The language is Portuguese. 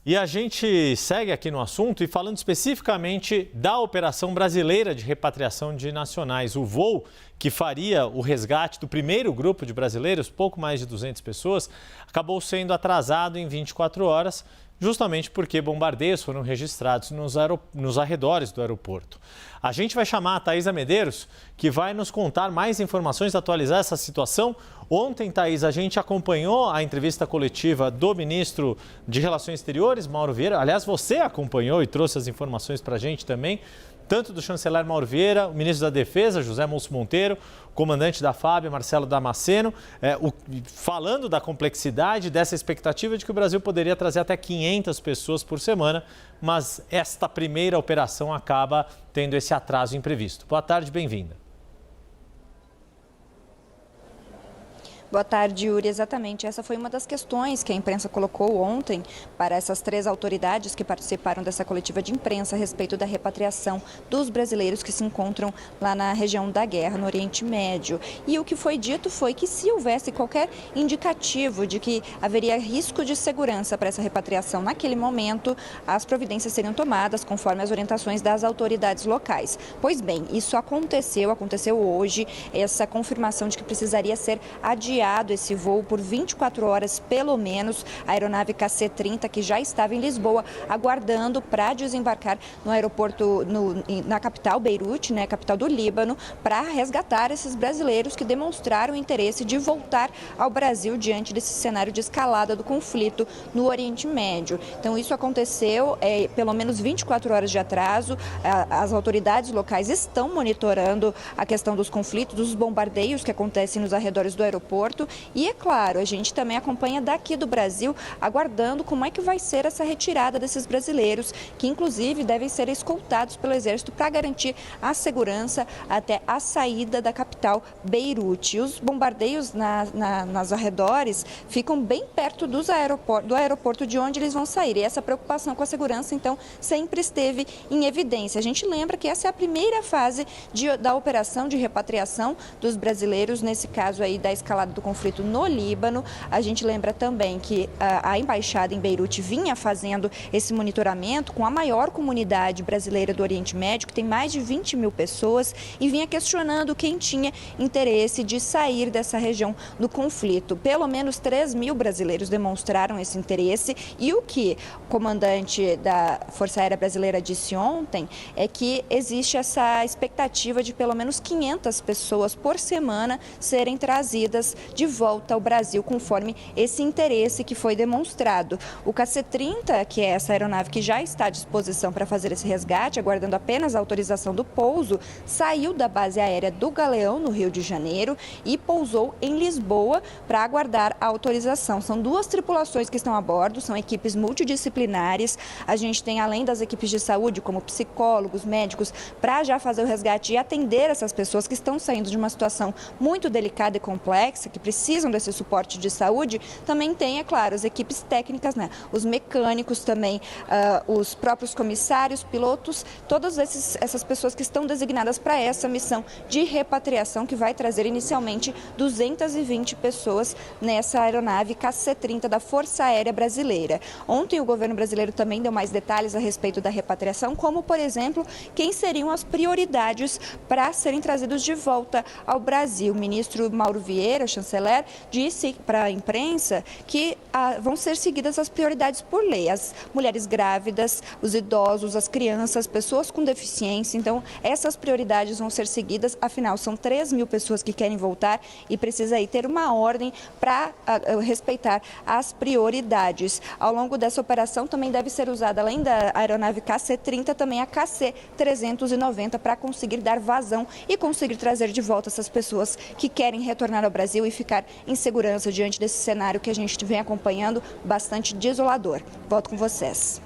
E a gente segue aqui no assunto e falando especificamente da Operação Brasileira de Repatriação de Nacionais. O voo que faria o resgate do primeiro grupo de brasileiros, pouco mais de 200 pessoas, acabou sendo atrasado em 24 horas, justamente porque bombardeios foram registrados nos arredores do aeroporto. A gente vai chamar a Thaisa Medeiros, que vai nos contar mais informações, atualizar essa situação. Ontem, Thaisa, a gente acompanhou a entrevista coletiva do ministro de Relações Exteriores, Mauro Vieira. Aliás, você acompanhou e trouxe as informações para a gente também, tanto do chanceler Mauro Vieira, o ministro da Defesa, José Múcio Monteiro, o comandante da FAB, Marcelo Damasceno, falando da complexidade dessa expectativa de que o Brasil poderia trazer até 500 pessoas por semana, mas esta primeira operação acaba tendo esse atraso imprevisto. Boa tarde, bem-vinda. Boa tarde, Yuri. Exatamente, essa foi uma das questões que a imprensa colocou ontem para essas 3 autoridades que participaram dessa coletiva de imprensa a respeito da repatriação dos brasileiros que se encontram lá na região da guerra, no Oriente Médio. E o que foi dito foi que se houvesse qualquer indicativo de que haveria risco de segurança para essa repatriação naquele momento, as providências seriam tomadas conforme as orientações das autoridades locais. Pois bem, isso aconteceu hoje, essa confirmação de que precisaria ser adiado esse voo por 24 horas, pelo menos, a aeronave KC-30, que já estava em Lisboa, aguardando para desembarcar no aeroporto, na capital, Beirute, capital do Líbano, para resgatar esses brasileiros que demonstraram interesse de voltar ao Brasil diante desse cenário de escalada do conflito no Oriente Médio. Então, isso aconteceu, pelo menos 24 horas de atraso. As autoridades locais estão monitorando a questão dos conflitos, dos bombardeios que acontecem nos arredores do aeroporto. E, é claro, a gente também acompanha daqui do Brasil, aguardando como é que vai ser essa retirada desses brasileiros, que inclusive devem ser escoltados pelo Exército para garantir a segurança até a saída da capital, Beirute. E os bombardeios nas arredores ficam bem perto do aeroporto de onde eles vão sair. E essa preocupação com a segurança, então, sempre esteve em evidência. A gente lembra que essa é a primeira fase da operação de repatriação dos brasileiros, nesse caso aí da escalada do conflito no Líbano. A gente lembra também que a embaixada em Beirute vinha fazendo esse monitoramento com a maior comunidade brasileira do Oriente Médio, que tem mais de 20 mil pessoas, e vinha questionando quem tinha interesse de sair dessa região do conflito. Pelo menos 3 mil brasileiros demonstraram esse interesse, e o que o comandante da Força Aérea Brasileira disse ontem é que existe essa expectativa de pelo menos 500 pessoas por semana serem trazidas de volta ao Brasil, conforme esse interesse que foi demonstrado. O KC-30, que é essa aeronave que já está à disposição para fazer esse resgate, aguardando apenas a autorização do pouso, saiu da base aérea do Galeão, no Rio de Janeiro, e pousou em Lisboa para aguardar a autorização. São 2 tripulações que estão a bordo, são equipes multidisciplinares. A gente tem, além das equipes de saúde, como psicólogos, médicos, para já fazer o resgate e atender essas pessoas que estão saindo de uma situação muito delicada e complexa, que precisam desse suporte de saúde. Também tem, é claro, as equipes técnicas, os mecânicos também, os próprios comissários, pilotos, todas essas pessoas que estão designadas para essa missão de repatriação, que vai trazer inicialmente 220 pessoas nessa aeronave KC-30 da Força Aérea Brasileira. Ontem o governo brasileiro também deu mais detalhes a respeito da repatriação, como, por exemplo, quem seriam as prioridades para serem trazidos de volta ao Brasil. O ministro Mauro Vieira, chanceler, disse para a imprensa que vão ser seguidas as prioridades por lei. As mulheres grávidas, os idosos, as crianças, pessoas com deficiência. Então, essas prioridades vão ser seguidas. Afinal, são 3 mil pessoas que querem voltar e precisa aí ter uma ordem para respeitar as prioridades. Ao longo dessa operação também deve ser usada, além da aeronave KC-30, também a KC-390 para conseguir dar vazão e conseguir trazer de volta essas pessoas que querem retornar ao Brasil e ficar em segurança diante desse cenário que a gente vem acompanhando, bastante desolador. Volto com vocês.